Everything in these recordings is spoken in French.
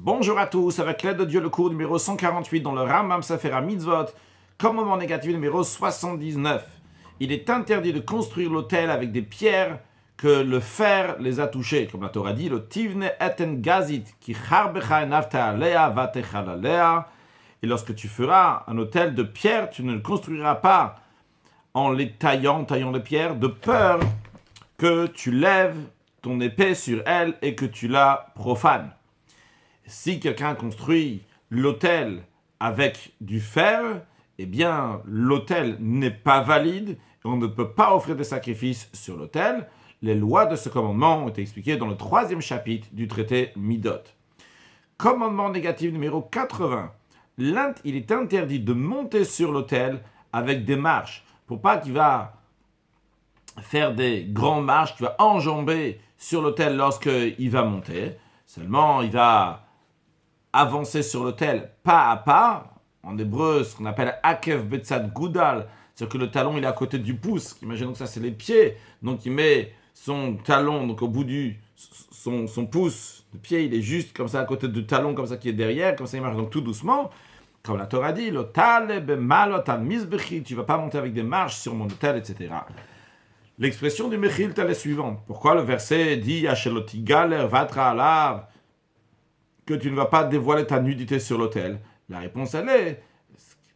Bonjour à tous, avec l'aide de Dieu, le cours numéro 148 dans le Rambam Sefer Mitzvot, commandement négatif numéro 79. Il est interdit de construire l'autel avec des pierres que le fer les a touchées. Comme la Torah dit, le tivne eten gazit ki charbecha nafta alea vatechal alea. Et lorsque tu feras un autel de pierre, tu ne le construiras pas en les taillant les pierres, de peur que tu lèves ton épée sur elle et que tu la profanes. Si quelqu'un construit l'autel avec du fer, eh bien, l'autel n'est pas valide et on ne peut pas offrir des sacrifices sur l'autel. Les lois de ce commandement ont été expliquées dans le 3e chapitre du traité Midot. Commandement négatif numéro 80. Il est interdit de monter sur l'autel avec des marches, pour pas qu'il va faire des grandes marches, qu'il va enjamber sur l'autel lorsqu'il va monter. Seulement, il va avancer sur l'autel pas à pas, en hébreu, ce qu'on appelle Akev Betzad Goudal, c'est-à-dire que le talon il est à côté du pouce, imaginons que ça c'est les pieds, donc il met son talon donc au bout du son pouce, le pied il est juste comme ça à côté du talon, comme ça qui est derrière, comme ça il marche donc tout doucement, comme la Torah dit, tu ne vas pas monter avec des marches sur mon autel, etc. L'expression du Mechil est la suivante. Pourquoi le verset dit Ashelotigaler vatra alav, que tu ne vas pas dévoiler ta nudité sur l'autel? La réponse, elle est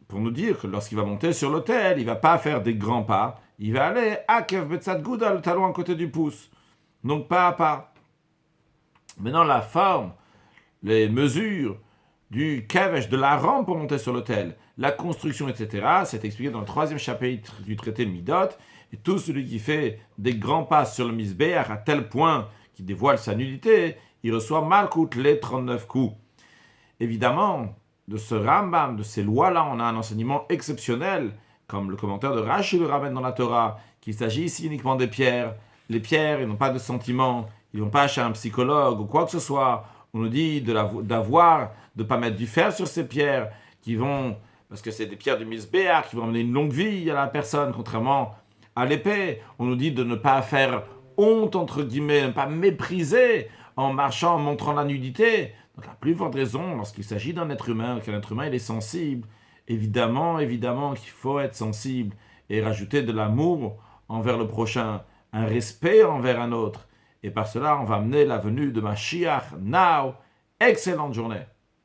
pour nous dire que lorsqu'il va monter sur l'autel, il ne va pas faire des grands pas, il va aller à Kev Betzad Gouda, le talon à côté du pouce. Donc pas à pas. Maintenant, la forme, les mesures du kevesh, de la rampe pour monter sur l'autel, la construction, etc., c'est expliqué dans le 3e chapitre du traité Midot. Et tout celui qui fait des grands pas sur le misbéach à tel point qu'il dévoile sa nudité, il reçoit malkout les 39 coups. Évidemment, de ce Rambam, de ces lois-là, on a un enseignement exceptionnel, comme le commentaire de Rashi le ramène dans la Torah, qu'il s'agit ici uniquement des pierres. Les pierres, ils n'ont pas de sentiments, ils ne vont pas chez un psychologue ou quoi que ce soit. On nous dit de ne pas mettre du fer sur ces pierres, parce que c'est des pierres du misbéach, qui vont amener une longue vie à la personne, contrairement à l'épée. On nous dit de ne pas faire honte, entre guillemets, ne pas mépriser en marchant, en montrant la nudité. Donc la plus forte raison, lorsqu'il s'agit d'un être humain, qu'un être humain il est sensible, évidemment qu'il faut être sensible et rajouter de l'amour envers le prochain, un respect envers un autre. Et par cela, on va amener la venue de Mashiach now. Excellente journée.